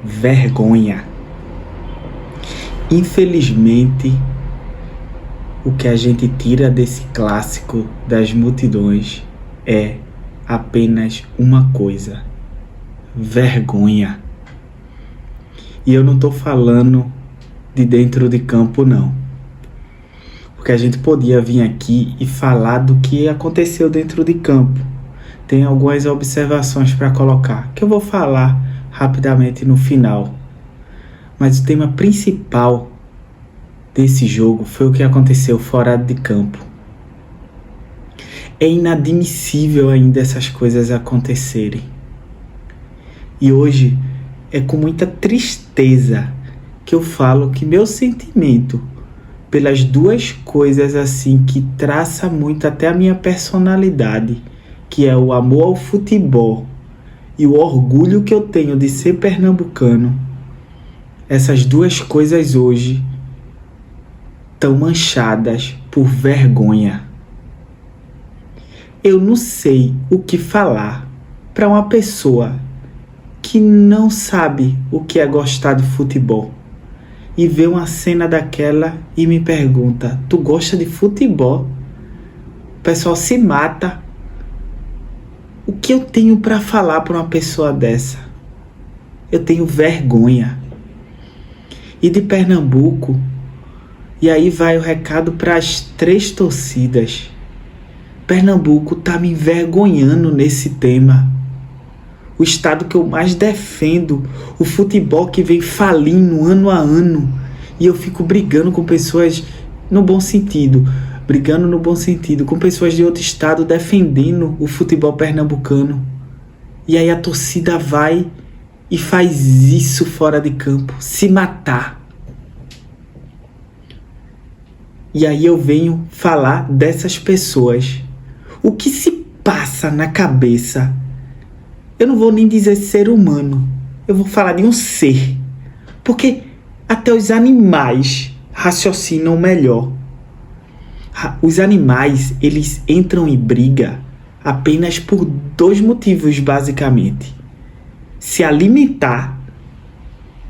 vergonha. Infelizmente, o que a gente tira desse clássico das multidões é apenas uma coisa: vergonha. E eu não estou falando de dentro de campo, não. Porque a gente podia vir aqui e falar do que aconteceu dentro de campo. Tem algumas observações para colocar, que eu vou falar rapidamente no final. Mas o tema principal desse jogo foi o que aconteceu fora de campo. É inadmissível ainda essas coisas acontecerem. E hoje é com muita tristeza que eu falo que meu sentimento pelas duas coisas assim que traça muito até a minha personalidade, que é o amor ao futebol e o orgulho que eu tenho de ser pernambucano, essas duas coisas hoje estão manchadas por vergonha. Eu não sei o que falar para uma pessoa que não sabe o que é gostar de futebol e vê uma cena daquela e me pergunta: tu gosta de futebol? O pessoal se mata. O que eu tenho para falar para uma pessoa dessa? Eu tenho vergonha. E de Pernambuco, e aí vai o recado para as 3 torcidas. Pernambuco tá me envergonhando nesse tema. O estado que eu mais defendo, o futebol que vem falindo ano a ano, e eu fico brigando com pessoas no bom sentido, com pessoas de outro estado defendendo o futebol pernambucano. E aí a torcida vai e faz isso fora de campo, se matar. E aí eu venho falar dessas pessoas. O que se passa na cabeça? Eu não vou nem dizer ser humano, eu vou falar de um ser. Porque até os animais raciocinam melhor. Os animais, eles entram em briga apenas por 2 motivos, basicamente: se alimentar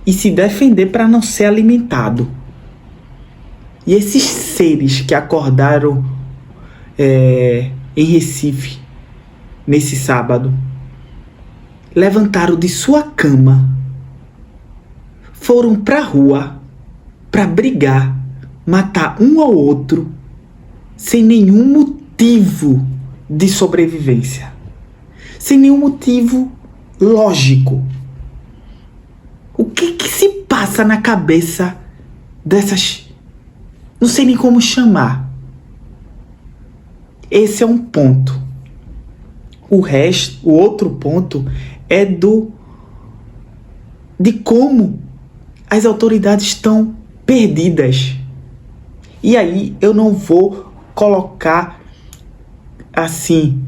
e se defender para não ser alimentado. E esses seres que acordaram em Recife nesse sábado, levantaram de sua cama, foram para a rua para brigar, matar um ao outro, sem nenhum motivo de sobrevivência, sem nenhum motivo lógico. O que se passa na cabeça dessas... Não sei nem como chamar. Esse é um ponto. O outro ponto é de como as autoridades estão perdidas. E aí eu não vou colocar assim,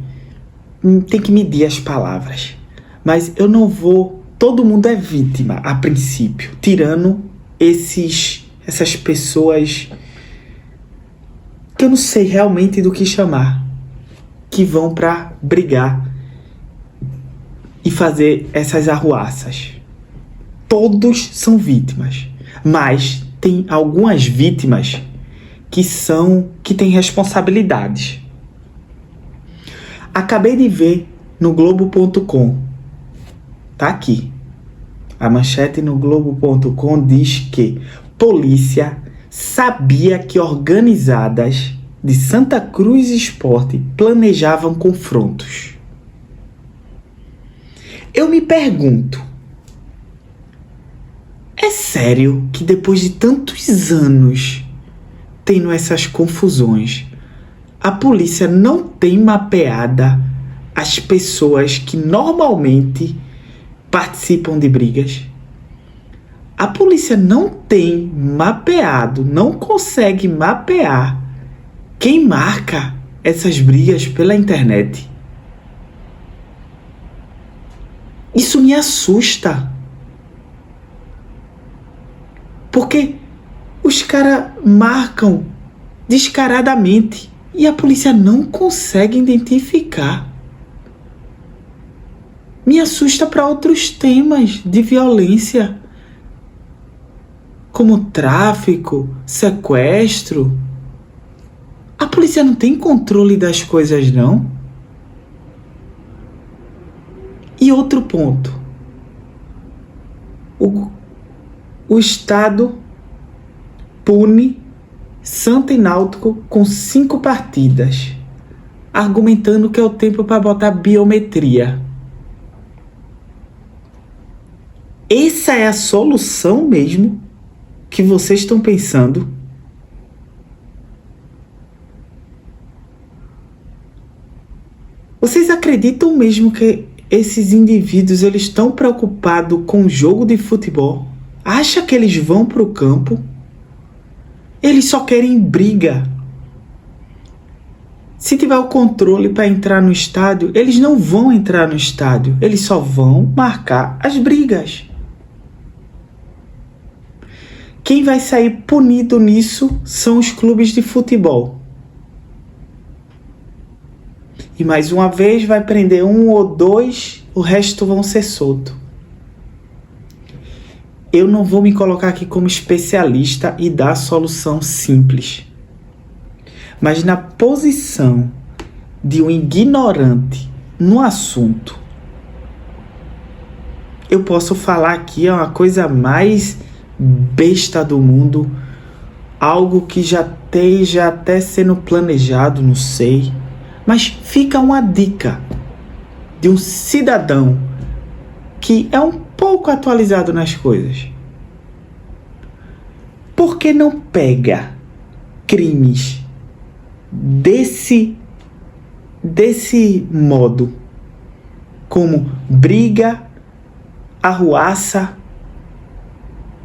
tem que medir as palavras, mas eu não vou... Todo mundo é vítima a princípio, tirando essas pessoas que eu não sei realmente do que chamar, que vão para brigar e fazer essas arruaças. Todos são vítimas, mas tem algumas vítimas que têm responsabilidades. Acabei de ver no Globo.com, tá aqui, a manchete no Globo.com diz que polícia sabia que organizadas de Santa Cruz Esporte planejavam confrontos. Eu me pergunto, é sério que depois de tantos anos tendo essas confusões, a polícia não tem mapeada as pessoas que normalmente participam de brigas? A polícia não tem mapeado, não consegue mapear quem marca essas brigas pela internet? Isso me assusta. Porque os caras marcam descaradamente e a polícia não consegue identificar. me assusta para outros temas de violência, como tráfico, sequestro. A polícia não tem controle das coisas, não. E outro ponto. O Estado pune Santa e Náutico com 5 partidas, argumentando que é o tempo para botar biometria. Essa é a solução mesmo que vocês estão pensando? Vocês acreditam mesmo que esses indivíduos eles estão preocupados com o jogo de futebol? Acha que eles vão para o campo? Eles só querem briga. Se tiver o controle para entrar no estádio, eles não vão entrar no estádio. Eles só vão marcar as brigas. Quem vai sair punido nisso são os clubes de futebol. E mais uma vez vai prender 1 ou 2, o resto vão ser soltos. Eu não vou me colocar aqui como especialista e dar a solução simples. Mas na posição de um ignorante no assunto, eu posso falar aqui uma coisa mais besta do mundo, algo que já esteja até sendo planejado, não sei. Mas fica uma dica de um cidadão que é um pouco atualizado nas coisas. Por que não pega crimes desse modo, como briga, arruaça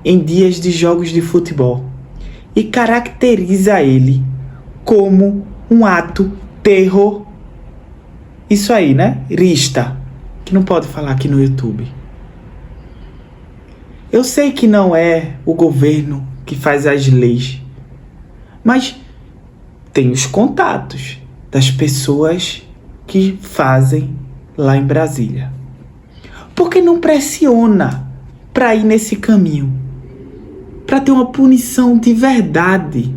em dias de jogos de futebol, e caracteriza ele como um ato terror? Isso aí, né? Rista, que não pode falar aqui no YouTube. Eu sei que não é o governo que faz as leis, mas tem os contatos das pessoas que fazem lá em Brasília. Por que não pressiona para ir nesse caminho? Para ter uma punição de verdade.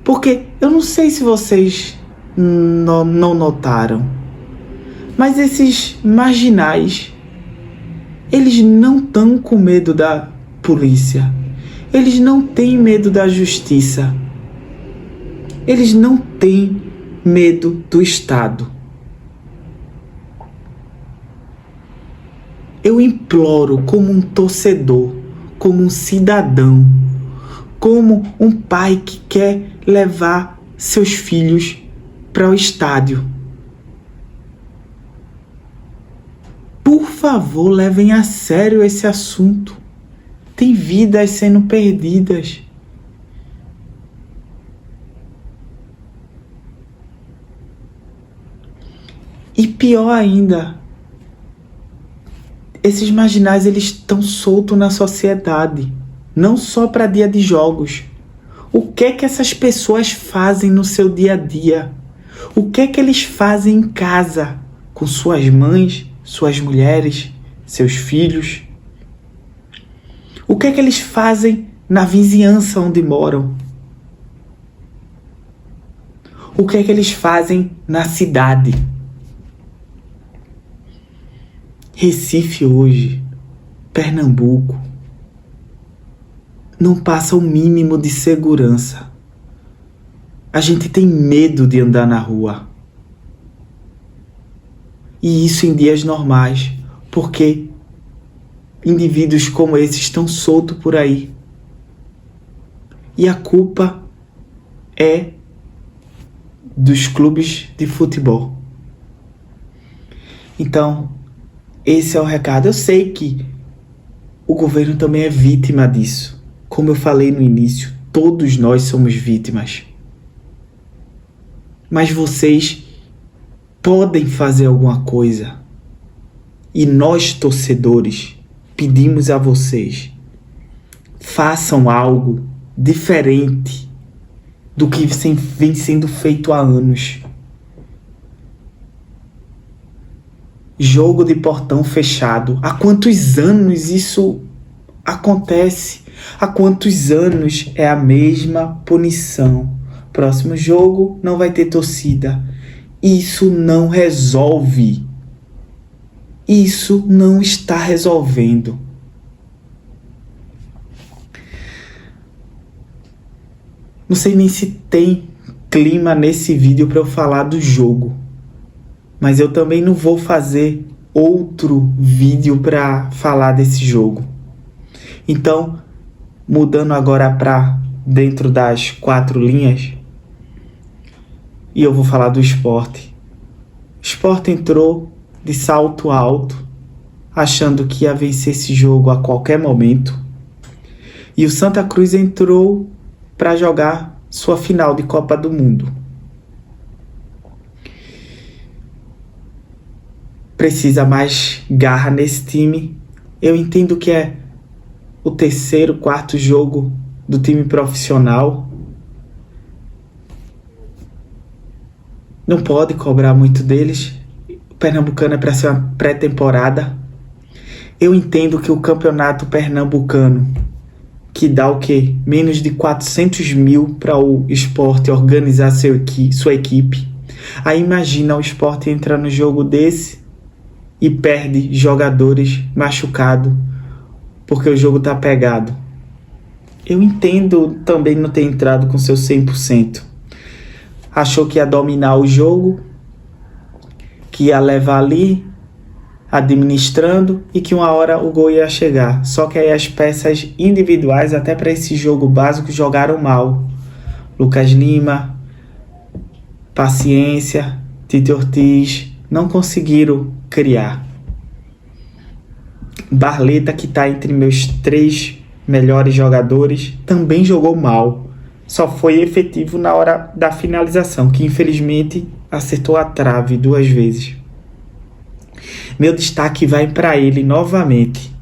Porque eu não sei se vocês não notaram, mas esses marginais, eles não estão com medo da polícia. Eles não têm medo da justiça. Eles não têm medo do Estado. Eu imploro, como um torcedor, como um cidadão, como um pai que quer levar seus filhos para o estádio. Por favor, levem a sério esse assunto. Tem vidas sendo perdidas. E pior ainda, esses marginais eles estão soltos na sociedade, não só para dia de jogos. O que é que essas pessoas fazem no seu dia a dia? O que é que eles fazem em casa com suas mães, suas mulheres, seus filhos? O que é que eles fazem na vizinhança onde moram? O que é que eles fazem na cidade? Recife hoje, Pernambuco, não passa o mínimo de segurança. A gente tem medo de andar na rua. E isso em dias normais, porque indivíduos como esses estão soltos por aí. E a culpa é dos clubes de futebol. Então, esse é o recado. Eu sei que o governo também é vítima disso. Como eu falei no início, todos nós somos vítimas. Mas vocês podem fazer alguma coisa. E nós, torcedores, pedimos a vocês, façam algo diferente do que vem sendo feito há anos. jogo de portão fechado. Há quantos anos isso acontece? Há quantos anos é a mesma punição? Próximo jogo não vai ter torcida. Isso não resolve. Isso não está resolvendo. Não sei nem se tem clima nesse vídeo para eu falar do jogo. Mas eu também não vou fazer outro vídeo para falar desse jogo. Então, mudando agora para dentro das 4 linhas, e eu vou falar do Sport. O Sport entrou de salto alto, achando que ia vencer esse jogo a qualquer momento. E o Santa Cruz entrou para jogar sua final de Copa do Mundo. Precisa mais garra nesse time. Eu entendo que é o 3º, 4º jogo do time profissional. Não pode cobrar muito deles. O Pernambucano é para ser uma pré-temporada. Eu entendo que o campeonato pernambucano, que dá o quê? Menos de 400 mil para o Sport organizar sua equipe. Aí imagina o Sport entrar no jogo desse e perde jogadores machucados porque o jogo tá pegado. Eu entendo também não ter entrado com seu 100%. Achou que ia dominar o jogo, que ia levar ali, administrando, e que uma hora o gol ia chegar. Só que aí as peças individuais, até para esse jogo básico, jogaram mal. Lucas Lima, Paciência, Tite Ortiz, não conseguiram criar. Barleta, que está entre meus 3 melhores jogadores, também jogou mal. Só foi efetivo na hora da finalização, que infelizmente acertou a trave 2 vezes. Meu destaque vai para ele novamente,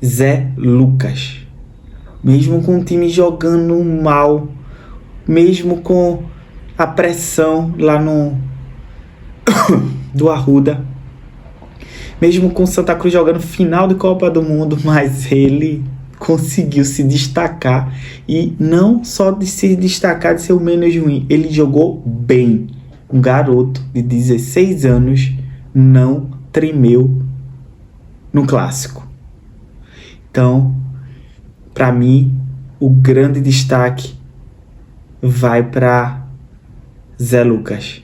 Zé Lucas. Mesmo com o time jogando mal, mesmo com a pressão lá do Arruda, mesmo com o Santa Cruz jogando final de Copa do Mundo, mas ele conseguiu se destacar, e não só de se destacar, de ser o menos ruim, ele jogou bem. Um garoto de 16 anos não tremeu no clássico. Então, para mim, o grande destaque vai para Zé Lucas.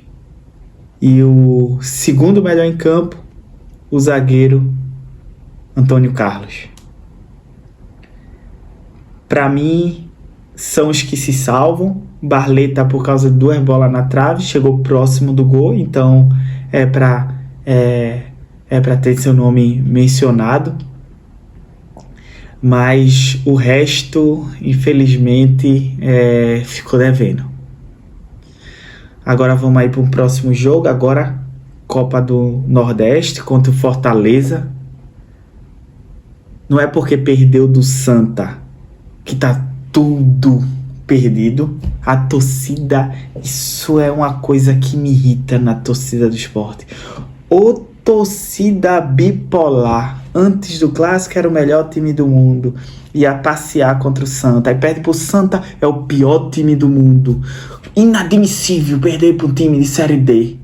E o segundo melhor em campo, o zagueiro Antônio Carlos. Para mim, são os que se salvam. Barleta, por causa de 2 bolas na trave, chegou próximo do gol, então é para ter seu nome mencionado. Mas o resto, infelizmente, ficou devendo. Agora vamos aí para o próximo jogo. Agora, Copa do Nordeste contra o Fortaleza. Não é porque perdeu do Santa que tá tudo perdido. A torcida, isso é uma coisa que me irrita na torcida do Sport. Ô torcida bipolar. Antes do clássico era o melhor time do mundo, ia passear contra o Santa, aí perde pro Santa, é o pior time do mundo. Inadmissível perder para um time de Série D.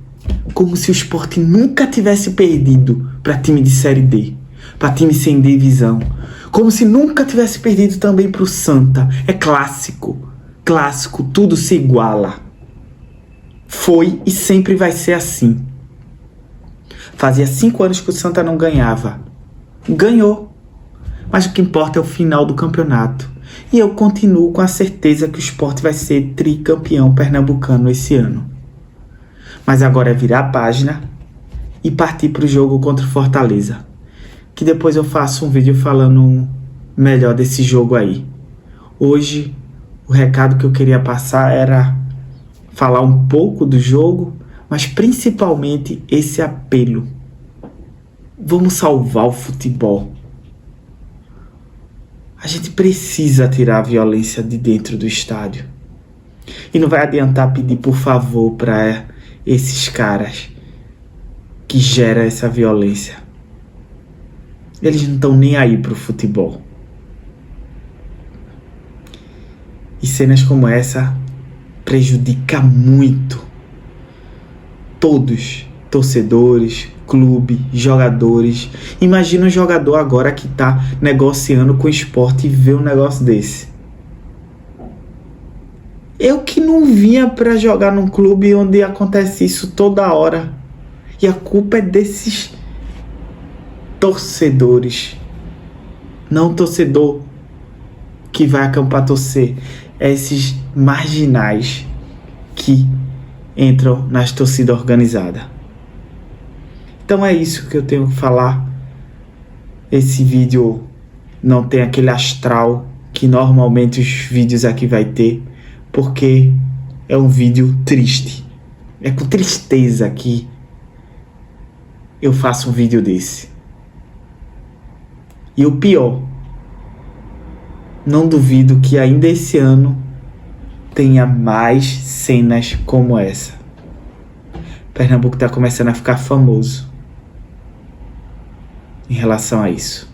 Como se o Sport nunca tivesse perdido para time de Série D, para time sem divisão. Como se nunca tivesse perdido também para o Santa. É clássico, tudo se iguala. Foi e sempre vai ser assim. Fazia 5 anos que o Santa não ganhava. Ganhou. Mas o que importa é o final do campeonato. E eu continuo com a certeza que o Sport vai ser tricampeão pernambucano esse ano. Mas agora é virar a página e partir para o jogo contra o Fortaleza. Que depois eu faço um vídeo falando melhor desse jogo aí. Hoje, o recado que eu queria passar era falar um pouco do jogo, mas principalmente esse apelo. Vamos salvar o futebol. A gente precisa tirar a violência de dentro do estádio. E não vai adiantar pedir por favor para esses caras que gera essa violência. Eles não estão nem aí pro futebol. E cenas como essa prejudicam muito todos, torcedores, clube, jogadores. Imagina um jogador agora que tá negociando com o esporte e vê um negócio desse. Eu que não vinha para jogar num clube onde acontece isso toda hora. E a culpa é desses torcedores. Não torcedor que vai acampar torcer. É esses marginais que entram nas torcidas organizadas. Então é isso que eu tenho que falar. Esse vídeo não tem aquele astral que normalmente os vídeos aqui vai ter, porque é um vídeo triste. É com tristeza que eu faço um vídeo desse. E o pior, não duvido que ainda esse ano tenha mais cenas como essa. Pernambuco está começando a ficar famoso em relação a isso.